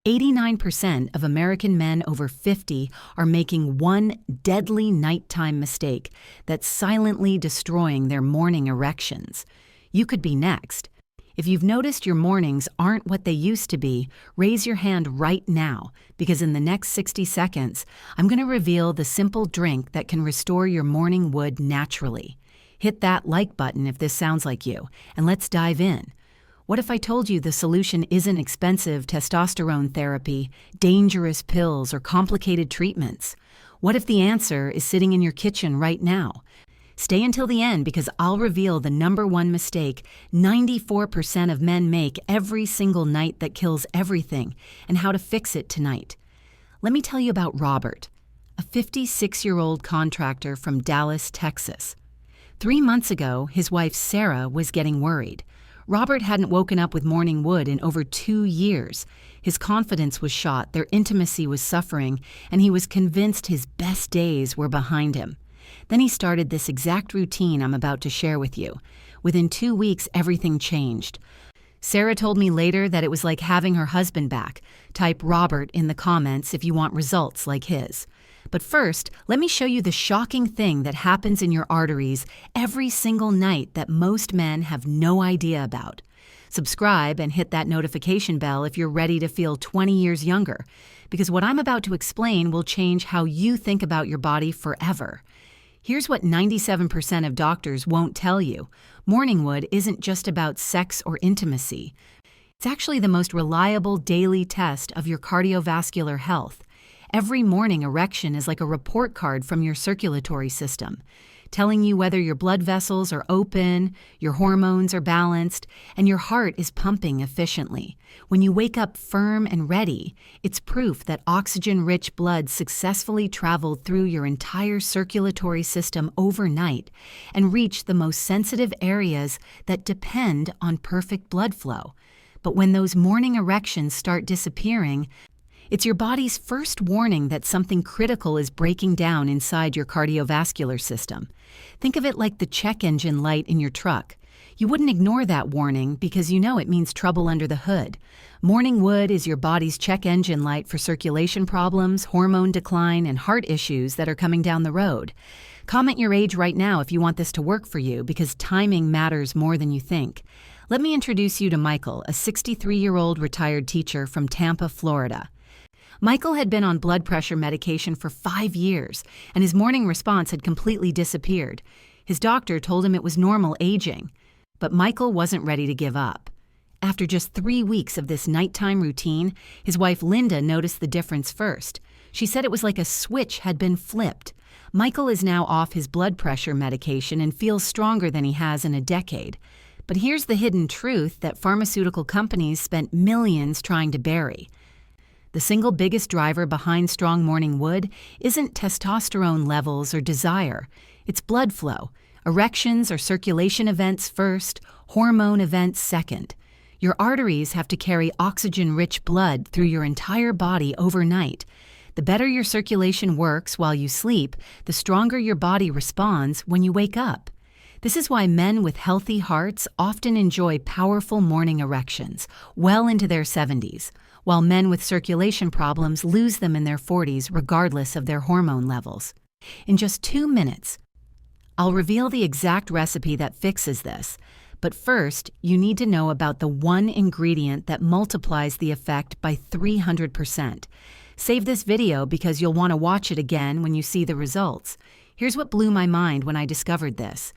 89% of American men over 50 are making one deadly nighttime mistake that's silently destroying their morning erections. You could be next. If you've noticed your mornings aren't what they used to be, raise your hand right now, because in the next 60 seconds, I'm going to reveal the simple drink that can restore your morning wood naturally. Hit that like button if this sounds like you, and let's dive in. What if I told you the solution isn't expensive testosterone therapy, dangerous pills, or complicated treatments? What if the answer is sitting in your kitchen right now? Stay until the end because I'll reveal the number one mistake 94% of men make every single night that kills everything and how to fix it tonight. Let me tell you about Robert, a 56-year-old contractor from Dallas, Texas. 3 months ago, his wife Sarah was getting worried. Robert hadn't woken up with morning wood in over 2 years. His confidence was shot, their intimacy was suffering, and he was convinced his best days were behind him. Then he started this exact routine I'm about to share with you. Within 2 weeks, everything changed. Sarah told me later that it was like having her husband back. Type Robert in the comments if you want results like his. But first, let me show you the shocking thing that happens in your arteries every single night that most men have no idea about. Subscribe and hit that notification bell if you're ready to feel 20 years younger, because what I'm about to explain will change how you think about your body forever. Here's what 97% of doctors won't tell you. Morning wood isn't just about sex or intimacy. It's actually the most reliable daily test of your cardiovascular health. Every morning erection is like a report card from your circulatory system, telling you whether your blood vessels are open, your hormones are balanced, and your heart is pumping efficiently. When you wake up firm and ready, it's proof that oxygen-rich blood successfully traveled through your entire circulatory system overnight and reached the most sensitive areas that depend on perfect blood flow. But when those morning erections start disappearing, it's your body's first warning that something critical is breaking down inside your cardiovascular system. Think of it like the check engine light in your truck. You wouldn't ignore that warning because you know it means trouble under the hood. Morning wood is your body's check engine light for circulation problems, hormone decline, and heart issues that are coming down the road. Comment your age right now if you want this to work for you because timing matters more than you think. Let me introduce you to Michael, a 63-year-old retired teacher from Tampa, Florida. Michael had been on blood pressure medication for 5 years, and his morning response had completely disappeared. His doctor told him it was normal aging, but Michael wasn't ready to give up. After just 3 weeks of this nighttime routine, his wife Linda noticed the difference first. She said it was like a switch had been flipped. Michael is now off his blood pressure medication and feels stronger than he has in a decade. But here's the hidden truth that pharmaceutical companies spent millions trying to bury. The single biggest driver behind strong morning wood isn't testosterone levels or desire. It's blood flow. Erections or circulation events first, hormone events second. Your arteries have to carry oxygen-rich blood through your entire body overnight. The better your circulation works while you sleep, the stronger your body responds when you wake up. This is why men with healthy hearts often enjoy powerful morning erections well into their 70s, while men with circulation problems lose them in their 40s regardless of their hormone levels. In just 2 minutes, I'll reveal the exact recipe that fixes this. But first, you need to know about the one ingredient that multiplies the effect by 300%. Save this video because you'll want to watch it again when you see the results. Here's what blew my mind when I discovered this.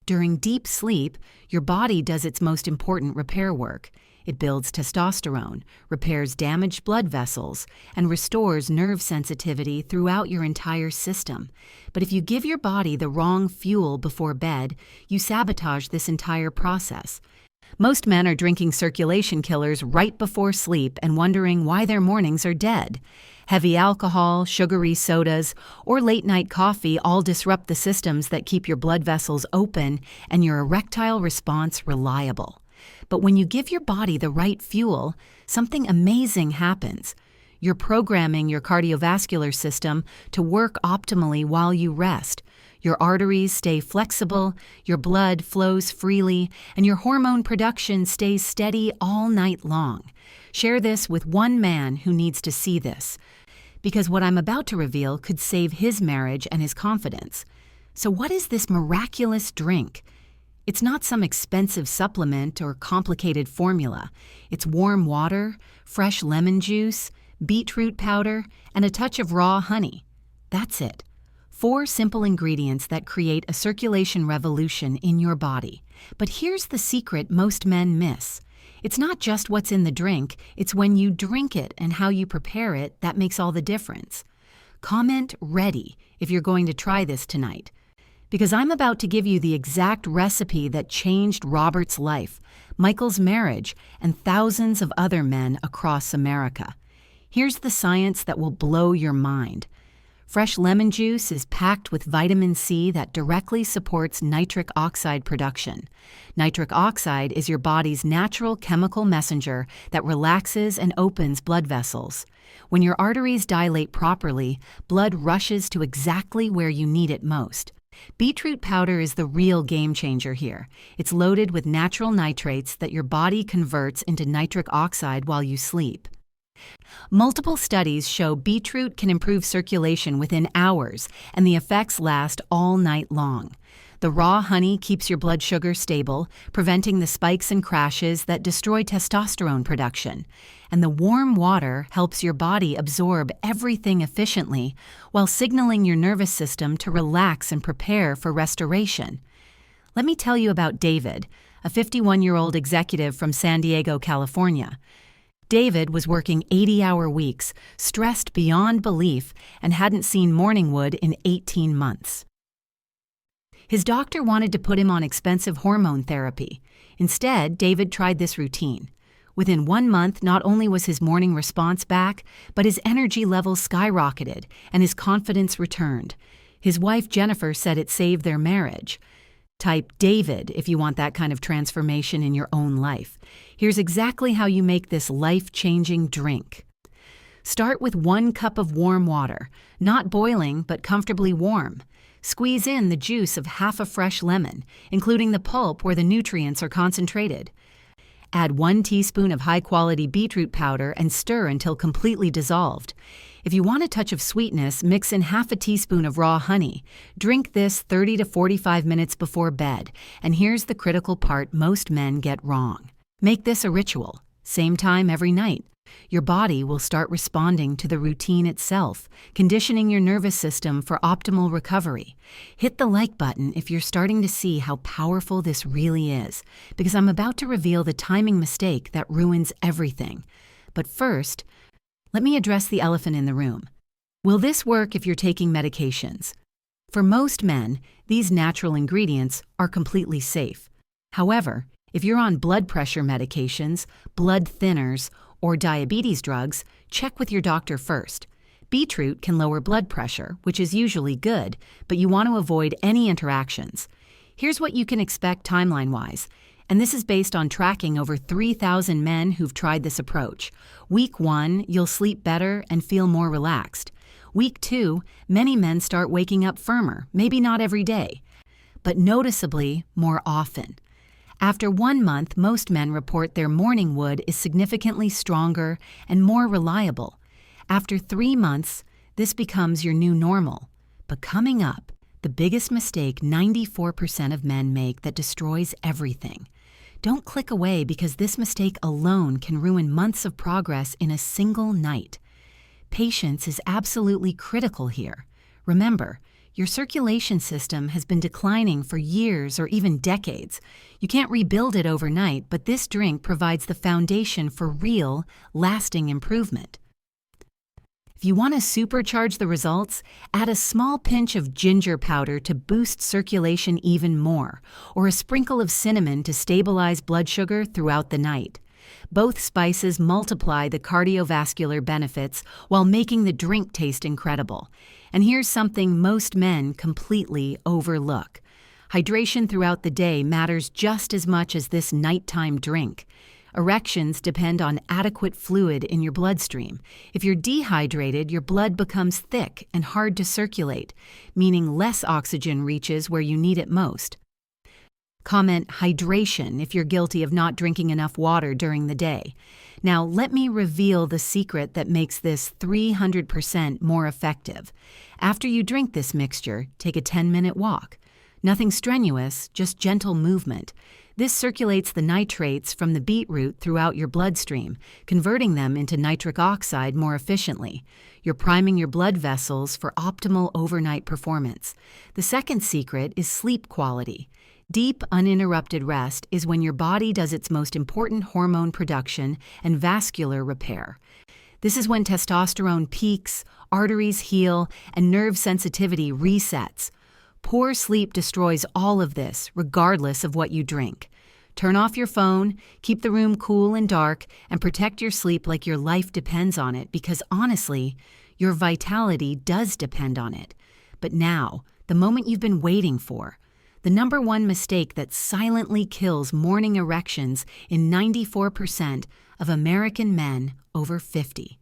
During deep sleep, your body does its most important repair work. It builds testosterone, repairs damaged blood vessels, and restores nerve sensitivity throughout your entire system. But if you give your body the wrong fuel before bed, you sabotage this entire process. Most men are drinking circulation killers right before sleep and wondering why their mornings are dead. Heavy alcohol, sugary sodas, or late-night coffee all disrupt the systems that keep your blood vessels open and your erectile response reliable. But when you give your body the right fuel, something amazing happens. You're programming your cardiovascular system to work optimally while you rest. Your arteries stay flexible, your blood flows freely, and your hormone production stays steady all night long. Share this with one man who needs to see this, because what I'm about to reveal could save his marriage and his confidence. So what is this miraculous drink? It's not some expensive supplement or complicated formula. It's warm water, fresh lemon juice, beetroot powder, and a touch of raw honey. That's it. 4 simple ingredients that create a circulation revolution in your body. But here's the secret most men miss. It's not just what's in the drink, it's when you drink it and how you prepare it that makes all the difference. Comment ready if you're going to try this tonight, because I'm about to give you the exact recipe that changed Robert's life, Michael's marriage, and thousands of other men across America. Here's the science that will blow your mind. Fresh lemon juice is packed with vitamin C that directly supports nitric oxide production. Nitric oxide is your body's natural chemical messenger that relaxes and opens blood vessels. When your arteries dilate properly, blood rushes to exactly where you need it most. Beetroot powder is the real game changer here. It's loaded with natural nitrates that your body converts into nitric oxide while you sleep. Multiple studies show beetroot can improve circulation within hours, and the effects last all night long. The raw honey keeps your blood sugar stable, preventing the spikes and crashes that destroy testosterone production. And the warm water helps your body absorb everything efficiently while signaling your nervous system to relax and prepare for restoration. Let me tell you about David, a 51-year-old executive from San Diego, California. David was working 80-hour weeks, stressed beyond belief, and hadn't seen morning wood in 18 months. His doctor wanted to put him on expensive hormone therapy. Instead, David tried this routine. Within 1 month, not only was his morning response back, but his energy levels skyrocketed and his confidence returned. His wife, Jennifer, said it saved their marriage. Type David if you want that kind of transformation in your own life. Here's exactly how you make this life-changing drink. Start with 1 cup of warm water, not boiling but comfortably warm. Squeeze in the juice of half a fresh lemon, including the pulp where the nutrients are concentrated. Add 1 teaspoon of high-quality beetroot powder and stir until completely dissolved. If you want a touch of sweetness, mix in half a teaspoon of raw honey. Drink this 30 to 45 minutes before bed. And here's the critical part most men get wrong. Make this a ritual. Same time every night. Your body will start responding to the routine itself, conditioning your nervous system for optimal recovery. Hit the like button if you're starting to see how powerful this really is, because I'm about to reveal the timing mistake that ruins everything. But first, let me address the elephant in the room. Will this work if you're taking medications? For most men, these natural ingredients are completely safe. However, if you're on blood pressure medications, blood thinners, or diabetes drugs, check with your doctor first. Beetroot can lower blood pressure, which is usually good, but you want to avoid any interactions. Here's what you can expect timeline-wise, and this is based on tracking over 3,000 men who've tried this approach. Week 1, you'll sleep better and feel more relaxed. Week 2, many men start waking up firmer, maybe not every day, but noticeably more often. After 1 month, most men report their morning wood is significantly stronger and more reliable. After 3 months, this becomes your new normal. But coming up, the biggest mistake 94% of men make that destroys everything. Don't click away because this mistake alone can ruin months of progress in a single night. Patience is absolutely critical here. Remember, your circulation system has been declining for years or even decades. You can't rebuild it overnight, but this drink provides the foundation for real, lasting improvement. If you want to supercharge the results, add a small pinch of ginger powder to boost circulation even more, or a sprinkle of cinnamon to stabilize blood sugar throughout the night. Both spices multiply the cardiovascular benefits while making the drink taste incredible. And here's something most men completely overlook. Hydration throughout the day matters just as much as this nighttime drink. Erections depend on adequate fluid in your bloodstream. If you're dehydrated, your blood becomes thick and hard to circulate, meaning less oxygen reaches where you need it most. Comment hydration if you're guilty of not drinking enough water during the day. Now, let me reveal the secret that makes this 300% more effective. After you drink this mixture, take a 10-minute walk. Nothing strenuous, just gentle movement. This circulates the nitrates from the beetroot throughout your bloodstream, converting them into nitric oxide more efficiently. You're priming your blood vessels for optimal overnight performance. The second secret is sleep quality. Deep, uninterrupted rest is when your body does its most important hormone production and vascular repair. This is when testosterone peaks, arteries heal, and nerve sensitivity resets. Poor sleep destroys all of this, regardless of what you drink. Turn off your phone, keep the room cool and dark, and protect your sleep like your life depends on it, because honestly, your vitality does depend on it. But now, the moment you've been waiting for. The number one mistake that silently kills morning erections in 94% of American men over 50.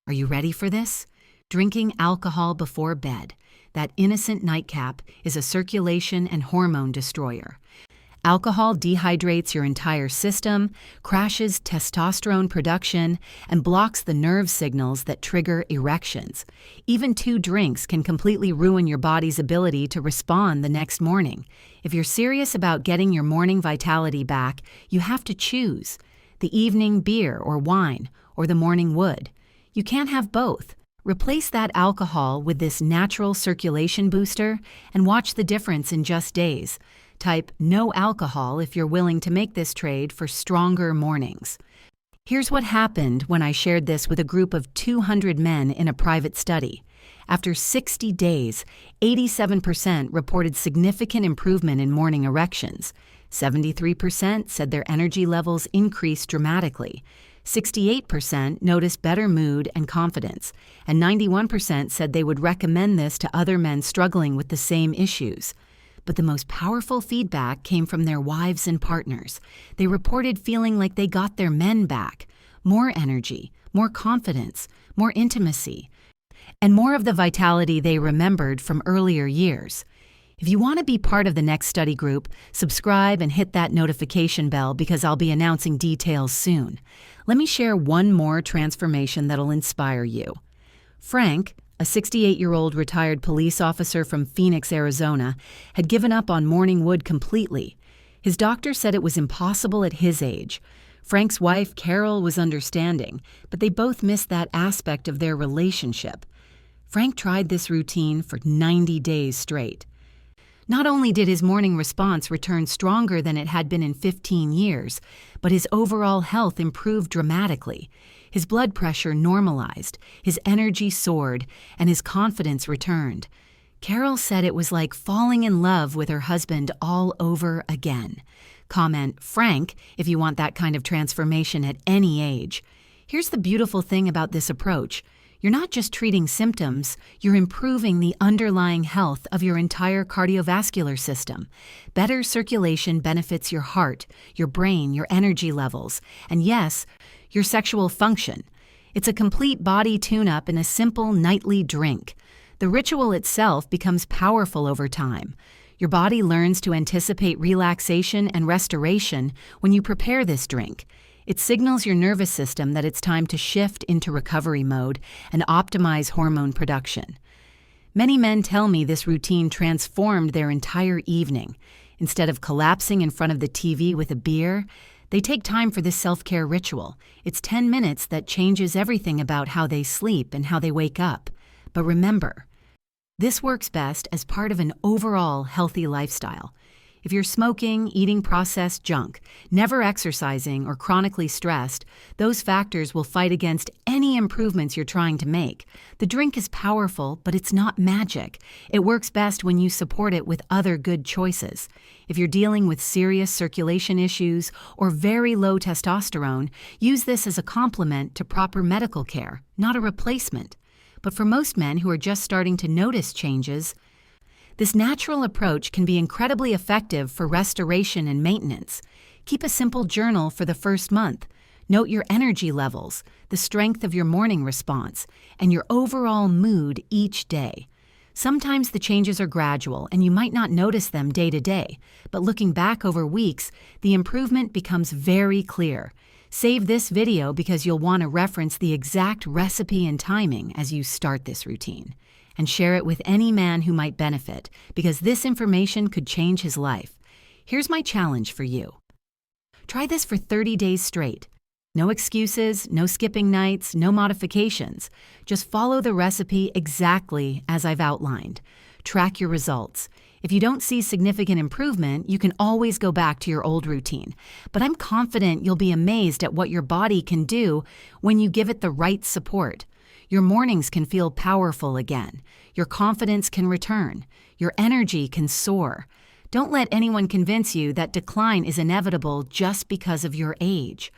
Are you ready for this? Drinking alcohol before bed. That innocent nightcap is a circulation and hormone destroyer. Alcohol dehydrates your entire system, crashes testosterone production, and blocks the nerve signals that trigger erections. Even 2 drinks can completely ruin your body's ability to respond the next morning. If you're serious about getting your morning vitality back, you have to choose the evening beer or wine, or the morning wood. You can't have both. Replace that alcohol with this natural circulation booster and watch the difference in just days. Type no alcohol if you're willing to make this trade for stronger mornings. Here's what happened when I shared this with a group of 200 men in a private study. After 60 days, 87% reported significant improvement in morning erections. 73% said their energy levels increased dramatically. 68% noticed better mood and confidence, and 91% said they would recommend this to other men struggling with the same issues. But the most powerful feedback came from their wives and partners. They reported feeling like they got their men back. More energy, more confidence, more intimacy, and more of the vitality they remembered from earlier years. If you want to be part of the next study group, subscribe and hit that notification bell because I'll be announcing details soon. Let me share one more transformation that'll inspire you. Frank, a 68-year-old retired police officer from Phoenix, Arizona, had given up on morning wood completely. His doctor said it was impossible at his age. Frank's wife, Carol, was understanding, but they both missed that aspect of their relationship. Frank tried this routine for 90 days straight. Not only did his morning response return stronger than it had been in 15 years, but his overall health improved dramatically. His blood pressure normalized, his energy soared, and his confidence returned. Carol said it was like falling in love with her husband all over again. Comment Frank if you want that kind of transformation at any age. Here's the beautiful thing about this approach. You're not just treating symptoms, you're improving the underlying health of your entire cardiovascular system. Better circulation benefits your heart, your brain, your energy levels, and yes, your sexual function. It's a complete body tune-up in a simple nightly drink. The ritual itself becomes powerful over time. Your body learns to anticipate relaxation and restoration when you prepare this drink. It signals your nervous system that it's time to shift into recovery mode and optimize hormone production. Many men tell me this routine transformed their entire evening. Instead of collapsing in front of the TV with a beer, they take time for this self-care ritual. It's 10 minutes that changes everything about how they sleep and how they wake up. But remember, this works best as part of an overall healthy lifestyle. If you're smoking, eating processed junk, never exercising, or chronically stressed, those factors will fight against any improvements you're trying to make. The drink is powerful, but it's not magic. It works best when you support it with other good choices. If you're dealing with serious circulation issues or very low testosterone, use this as a complement to proper medical care, not a replacement. But for most men who are just starting to notice changes, this natural approach can be incredibly effective for restoration and maintenance. Keep a simple journal for the first month. Note your energy levels, the strength of your morning response, and your overall mood each day. Sometimes the changes are gradual and you might not notice them day to day, but looking back over weeks, the improvement becomes very clear. Save this video because you'll want to reference the exact recipe and timing as you start this routine. And share it with any man who might benefit, because this information could change his life. Here's my challenge for you. Try this for 30 days straight. No excuses, no skipping nights, no modifications. Just follow the recipe exactly as I've outlined. Track your results. If you don't see significant improvement, you can always go back to your old routine. But I'm confident you'll be amazed at what your body can do when you give it the right support. Your mornings can feel powerful again. Your confidence can return. Your energy can soar. Don't let anyone convince you that decline is inevitable just because of your age.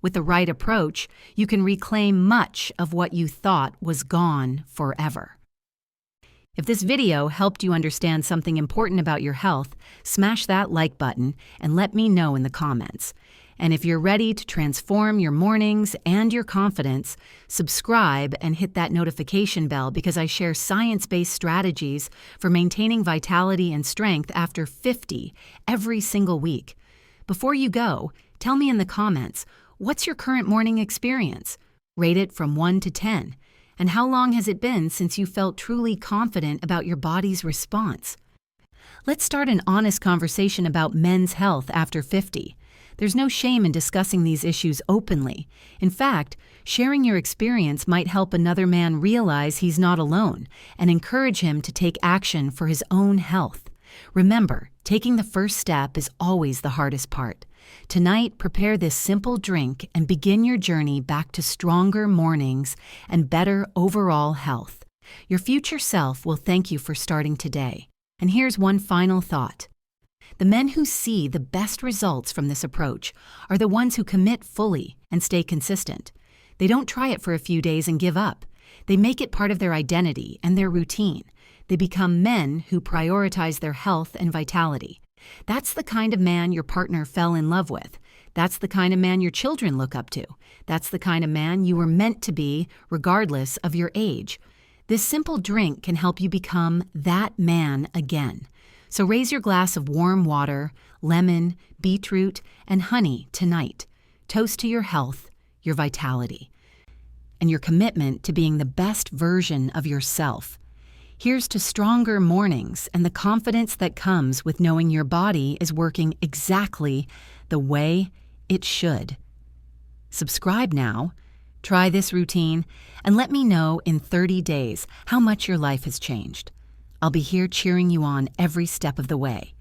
With the right approach, you can reclaim much of what you thought was gone forever. If this video helped you understand something important about your health, smash that like button and let me know in the comments. And if you're ready to transform your mornings and your confidence, subscribe and hit that notification bell because I share science-based strategies for maintaining vitality and strength after 50 every single week. Before you go, tell me in the comments, what's your current morning experience? Rate it from 1 to 10. And how long has it been since you felt truly confident about your body's response? Let's start an honest conversation about men's health after 50. There's no shame in discussing these issues openly. In fact, sharing your experience might help another man realize he's not alone and encourage him to take action for his own health. Remember, taking the first step is always the hardest part. Tonight, prepare this simple drink and begin your journey back to stronger mornings and better overall health. Your future self will thank you for starting today. And here's one final thought. The men who see the best results from this approach are the ones who commit fully and stay consistent. They don't try it for a few days and give up. They make it part of their identity and their routine. They become men who prioritize their health and vitality. That's the kind of man your partner fell in love with. That's the kind of man your children look up to. That's the kind of man you were meant to be, regardless of your age. This simple drink can help you become that man again. So raise your glass of warm water, lemon, beetroot, and honey tonight. Toast to your health, your vitality, and your commitment to being the best version of yourself. Here's to stronger mornings and the confidence that comes with knowing your body is working exactly the way it should. Subscribe now, try this routine, and let me know in 30 days how much your life has changed. I'll be here cheering you on every step of the way.